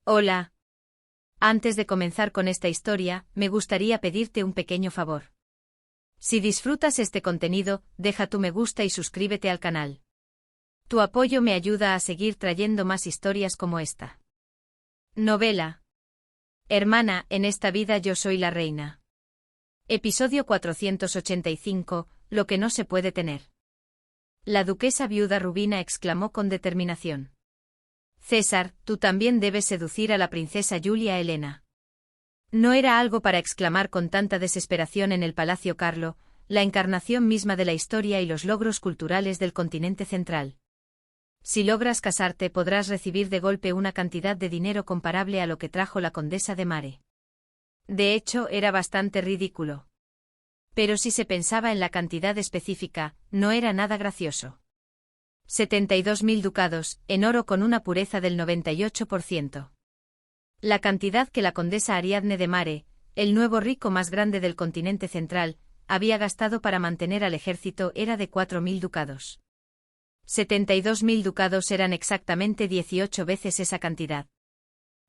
Hola. Antes de comenzar con esta historia, me gustaría pedirte un pequeño favor. Si disfrutas este contenido, deja tu me gusta y suscríbete al canal. Tu apoyo me ayuda a seguir trayendo más historias como esta. Novela. Hermana, en esta vida yo soy la reina. Episodio 485, lo que no se puede tener. La duquesa viuda Rubina exclamó con determinación. César, tú también debes seducir a la princesa Julia Helena. No era algo para exclamar con tanta desesperación en el Palacio Carlo, la encarnación misma de la historia y los logros culturales del continente central. Si logras casarte podrás recibir de golpe una cantidad de dinero comparable a lo que trajo la condesa de Mare. De hecho, era bastante ridículo. Pero si se pensaba en la cantidad específica, no era nada gracioso. 72.000 ducados, en oro con una pureza del 98%. La cantidad que la condesa Ariadne de Mare, el nuevo rico más grande del continente central, había gastado para mantener al ejército era de 4.000 ducados. 72.000 ducados eran exactamente 18 veces esa cantidad.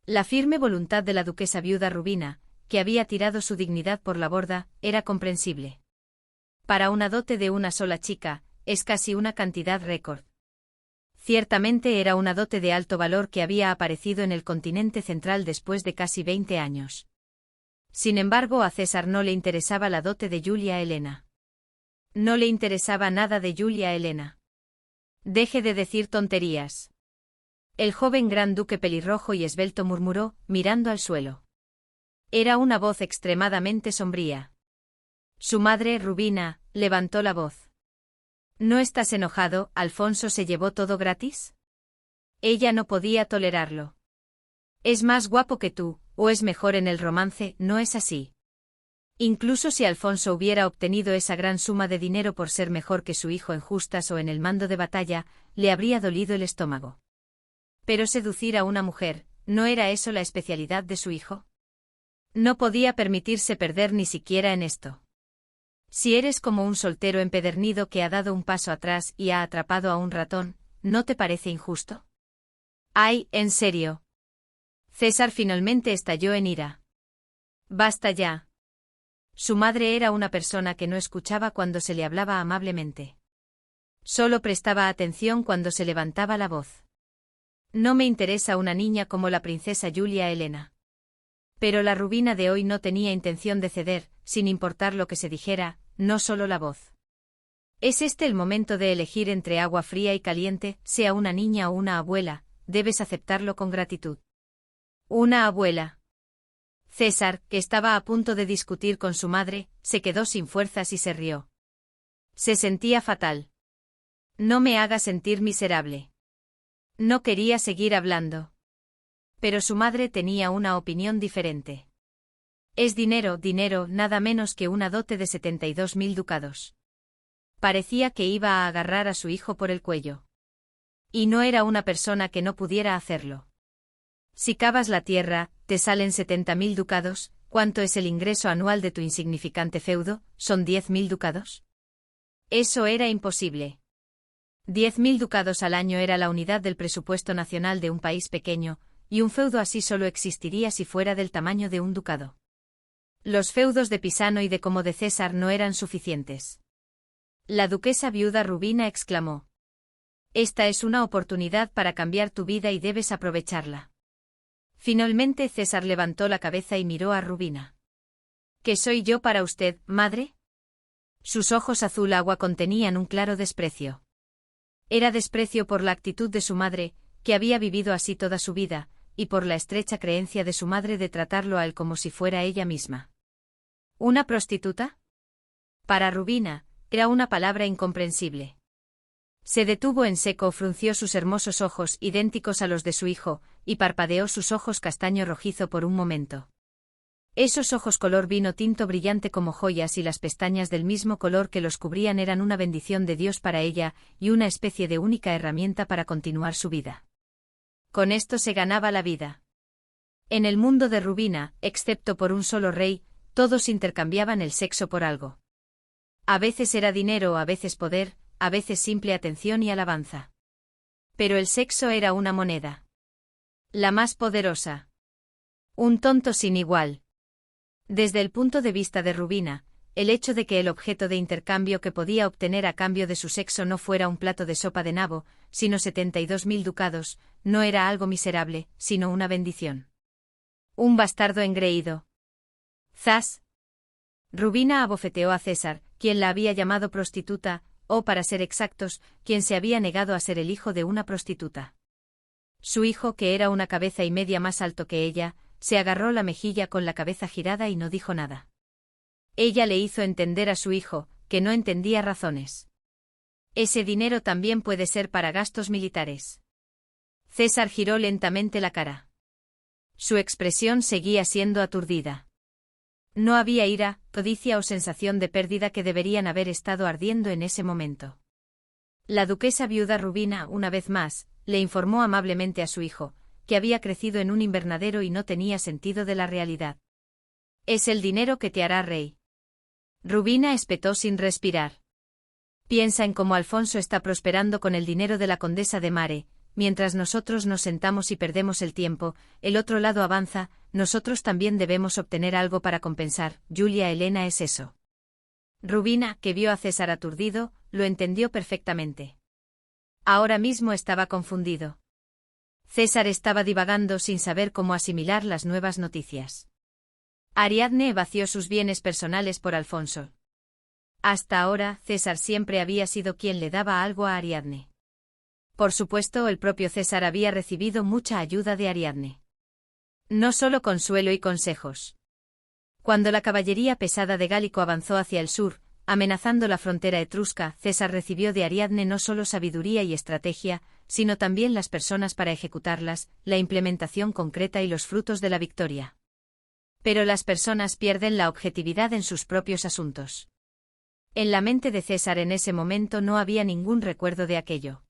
La firme voluntad de la duquesa viuda Rubina, que había tirado su dignidad por la borda, era comprensible. Para una dote de una sola chica, es casi una cantidad récord. Ciertamente era una dote de alto valor que había aparecido en el continente central después de casi 20 años. Sin embargo, a César no le interesaba la dote de Julia Helena. No le interesaba nada de Julia Helena. Deje de decir tonterías. El joven gran duque pelirrojo y esbelto murmuró, mirando al suelo. Era una voz extremadamente sombría. Su madre, Rubina, levantó la voz. ¿No estás enojado? ¿Alfonso se llevó todo gratis? Ella no podía tolerarlo. Es más guapo que tú, o es mejor en el romance, ¿no es así? Incluso si Alfonso hubiera obtenido esa gran suma de dinero por ser mejor que su hijo en justas o en el mando de batalla, le habría dolido el estómago. Pero seducir a una mujer, ¿no era eso la especialidad de su hijo? No podía permitirse perder ni siquiera en esto. Si eres como un soltero empedernido que ha dado un paso atrás y ha atrapado a un ratón, ¿no te parece injusto? ¡Ay, en serio! César finalmente estalló en ira. ¡Basta ya! Su madre era una persona que no escuchaba cuando se le hablaba amablemente. Solo prestaba atención cuando se levantaba la voz. No me interesa una niña como la princesa Julia Helena. Pero la Rubina de hoy no tenía intención de ceder, sin importar lo que se dijera, no solo la voz. Es este el momento de elegir entre agua fría y caliente, sea una niña o una abuela, debes aceptarlo con gratitud. Una abuela. César, que estaba a punto de discutir con su madre, se quedó sin fuerzas y se rió. Se sentía fatal. No me haga sentir miserable. No quería seguir hablando. Pero su madre tenía una opinión diferente. Es dinero, nada menos que una dote de 72.000 ducados. Parecía que iba a agarrar a su hijo por el cuello. Y no era una persona que no pudiera hacerlo. Si cavas la tierra, te salen 70.000 ducados, ¿cuánto es el ingreso anual de tu insignificante feudo? ¿Son 10.000 ducados? Eso era imposible. 10.000 ducados al año era la unidad del presupuesto nacional de un país pequeño, y un feudo así solo existiría si fuera del tamaño de un ducado. Los feudos de Pisano y de Como de César no eran suficientes. La duquesa viuda Rubina exclamó. Esta es una oportunidad para cambiar tu vida y debes aprovecharla. Finalmente César levantó la cabeza y miró a Rubina. ¿Qué soy yo para usted, madre? Sus ojos azul agua contenían un claro desprecio. Era desprecio por la actitud de su madre, que había vivido así toda su vida, y por la estrecha creencia de su madre de tratarlo a él como si fuera ella misma. ¿Una prostituta? Para Rubina, era una palabra incomprensible. Se detuvo en seco, frunció sus hermosos ojos idénticos a los de su hijo, y parpadeó sus ojos castaño rojizo por un momento. Esos ojos color vino tinto brillante como joyas y las pestañas del mismo color que los cubrían eran una bendición de Dios para ella, y una especie de única herramienta para continuar su vida. Con esto se ganaba la vida. En el mundo de Rubina, excepto por un solo rey, todos intercambiaban el sexo por algo. A veces era dinero, a veces poder, a veces simple atención y alabanza. Pero el sexo era una moneda. La más poderosa. Un tonto sin igual. Desde el punto de vista de Rubina, el hecho de que el objeto de intercambio que podía obtener a cambio de su sexo no fuera un plato de sopa de nabo, sino 72.000 ducados, no era algo miserable, sino una bendición. Un bastardo engreído. ¡Zas! Rubina abofeteó a César, quien la había llamado prostituta, o para ser exactos, quien se había negado a ser el hijo de una prostituta. Su hijo, que era una cabeza y media más alto que ella, se agarró la mejilla con la cabeza girada y no dijo nada. Ella le hizo entender a su hijo, que no entendía razones. Ese dinero también puede ser para gastos militares. César giró lentamente la cara. Su expresión seguía siendo aturdida. No había ira, codicia o sensación de pérdida que deberían haber estado ardiendo en ese momento. La duquesa viuda Rubina, una vez más, le informó amablemente a su hijo, que había crecido en un invernadero y no tenía sentido de la realidad. Es el dinero que te hará rey. Rubina espetó sin respirar. Piensa en cómo Alfonso está prosperando con el dinero de la condesa de Mare, mientras nosotros nos sentamos y perdemos el tiempo, el otro lado avanza, nosotros también debemos obtener algo para compensar. Julia Elena es eso. Rubina, que vio a César aturdido, lo entendió perfectamente. Ahora mismo estaba confundido. César estaba divagando sin saber cómo asimilar las nuevas noticias. Ariadne vació sus bienes personales por Alfonso. Hasta ahora, César siempre había sido quien le daba algo a Ariadne. Por supuesto, el propio César había recibido mucha ayuda de Ariadne. No solo consuelo y consejos. Cuando la caballería pesada de Gálico avanzó hacia el sur, amenazando la frontera etrusca, César recibió de Ariadne no solo sabiduría y estrategia, sino también las personas para ejecutarlas, la implementación concreta y los frutos de la victoria. Pero las personas pierden la objetividad en sus propios asuntos. En la mente de César en ese momento no había ningún recuerdo de aquello.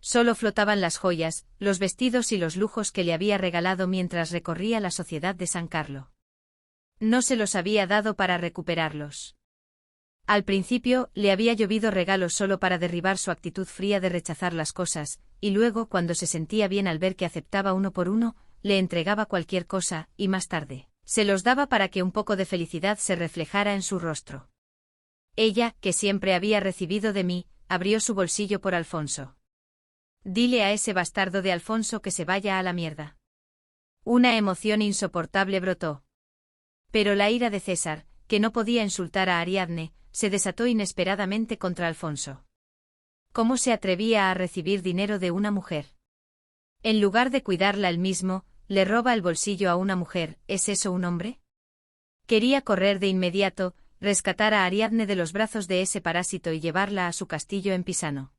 Solo flotaban las joyas, los vestidos y los lujos que le había regalado mientras recorría la sociedad de San Carlo. No se los había dado para recuperarlos. Al principio, le había llovido regalos solo para derribar su actitud fría de rechazar las cosas, y luego, cuando se sentía bien al ver que aceptaba uno por uno, le entregaba cualquier cosa, y más tarde, se los daba para que un poco de felicidad se reflejara en su rostro. Ella, que siempre había recibido de mí, abrió su bolsillo por Alfonso. Dile a ese bastardo de Alfonso que se vaya a la mierda. Una emoción insoportable brotó. Pero la ira de César, que no podía insultar a Ariadne, se desató inesperadamente contra Alfonso. ¿Cómo se atrevía a recibir dinero de una mujer? En lugar de cuidarla él mismo, le roba el bolsillo a una mujer. ¿Es eso un hombre? Quería correr de inmediato, rescatar a Ariadne de los brazos de ese parásito y llevarla a su castillo en Pisano.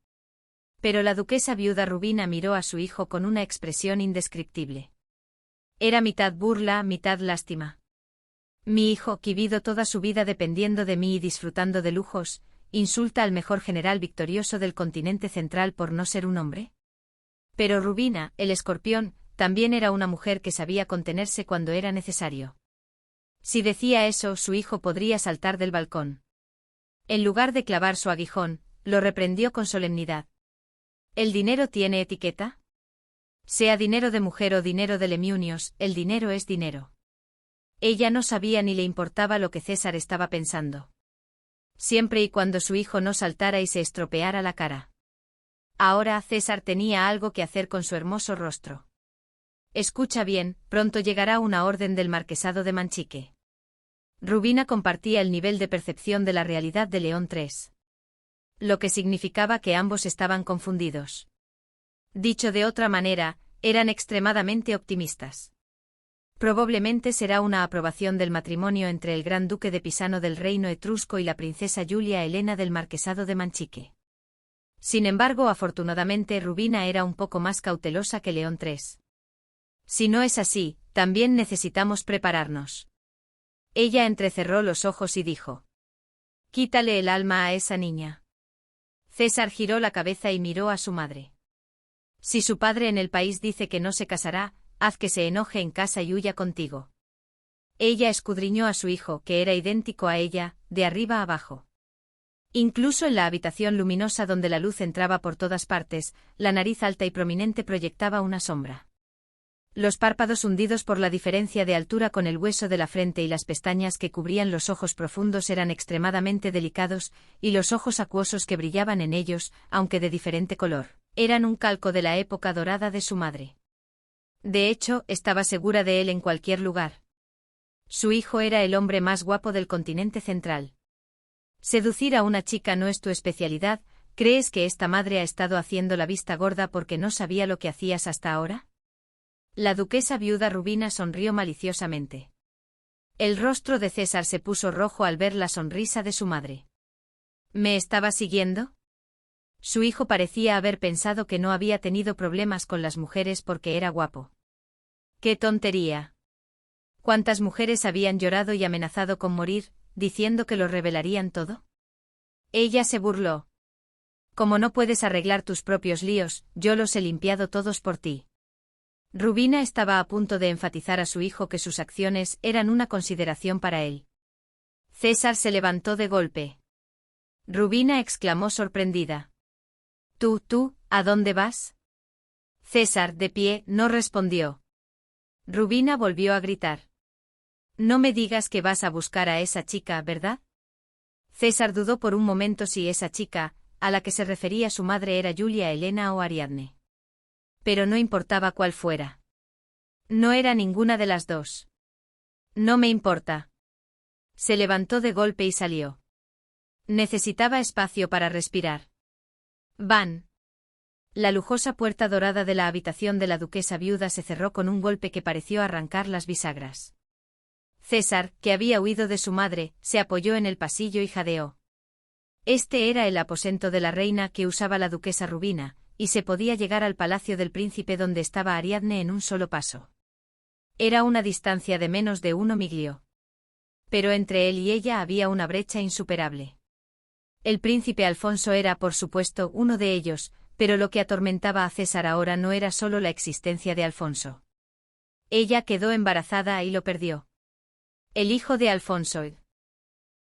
Pero la duquesa viuda Rubina miró a su hijo con una expresión indescriptible. Era mitad burla, mitad lástima. Mi hijo, que vivido toda su vida dependiendo de mí y disfrutando de lujos, insulta al mejor general victorioso del continente central por no ser un hombre. Pero Rubina, el escorpión, también era una mujer que sabía contenerse cuando era necesario. Si decía eso, su hijo podría saltar del balcón. En lugar de clavar su aguijón, lo reprendió con solemnidad. ¿El dinero tiene etiqueta? Sea dinero de mujer o dinero de Lemnios, el dinero es dinero. Ella no sabía ni le importaba lo que César estaba pensando. Siempre y cuando su hijo no saltara y se estropeara la cara. Ahora César tenía algo que hacer con su hermoso rostro. Escucha bien, pronto llegará una orden del marquesado de Manchique. Rubina compartía el nivel de percepción de la realidad de León III. Lo que significaba que ambos estaban confundidos. Dicho de otra manera, eran extremadamente optimistas. Probablemente será una aprobación del matrimonio entre el gran duque de Pisano del reino etrusco y la princesa Julia Elena del marquesado de Manchique. Sin embargo, afortunadamente Rubina era un poco más cautelosa que León III. Si no es así, también necesitamos prepararnos. Ella entrecerró los ojos y dijo: Quítale el alma a esa niña. César giró la cabeza y miró a su madre. Si su padre en el país dice que no se casará, haz que se enoje en casa y huya contigo. Ella escudriñó a su hijo, que era idéntico a ella, de arriba abajo. Incluso en la habitación luminosa donde la luz entraba por todas partes, la nariz alta y prominente proyectaba una sombra. Los párpados hundidos por la diferencia de altura con el hueso de la frente y las pestañas que cubrían los ojos profundos eran extremadamente delicados, y los ojos acuosos que brillaban en ellos, aunque de diferente color, eran un calco de la época dorada de su madre. De hecho, estaba segura de él en cualquier lugar. Su hijo era el hombre más guapo del continente central. Seducir a una chica no es tu especialidad. ¿Crees que esta madre ha estado haciendo la vista gorda porque no sabía lo que hacías hasta ahora? La duquesa viuda Rubina sonrió maliciosamente. El rostro de César se puso rojo al ver la sonrisa de su madre. ¿Me estaba siguiendo? Su hijo parecía haber pensado que no había tenido problemas con las mujeres porque era guapo. ¡Qué tontería! ¿Cuántas mujeres habían llorado y amenazado con morir, diciendo que lo revelarían todo? Ella se burló. Como no puedes arreglar tus propios líos, yo los he limpiado todos por ti. Rubina estaba a punto de enfatizar a su hijo que sus acciones eran una consideración para él. César se levantó de golpe. Rubina exclamó sorprendida. ¿Tú, a dónde vas? César, de pie, no respondió. Rubina volvió a gritar. No me digas que vas a buscar a esa chica, ¿verdad? César dudó por un momento si esa chica, a la que se refería su madre, era Julia Helena o Ariadne. Pero no importaba cuál fuera. No era ninguna de las dos. No me importa. Se levantó de golpe y salió. Necesitaba espacio para respirar. Van. La lujosa puerta dorada de la habitación de la duquesa viuda se cerró con un golpe que pareció arrancar las bisagras. César, que había huido de su madre, se apoyó en el pasillo y jadeó. Este era el aposento de la reina que usaba la duquesa Rubina, y se podía llegar al palacio del príncipe donde estaba Ariadne en un solo paso. Era una distancia de menos de 1 miglio. Pero entre él y ella había una brecha insuperable. El príncipe Alfonso era, por supuesto, uno de ellos, pero lo que atormentaba a César ahora no era solo la existencia de Alfonso. Ella quedó embarazada y lo perdió. El hijo de Alfonso.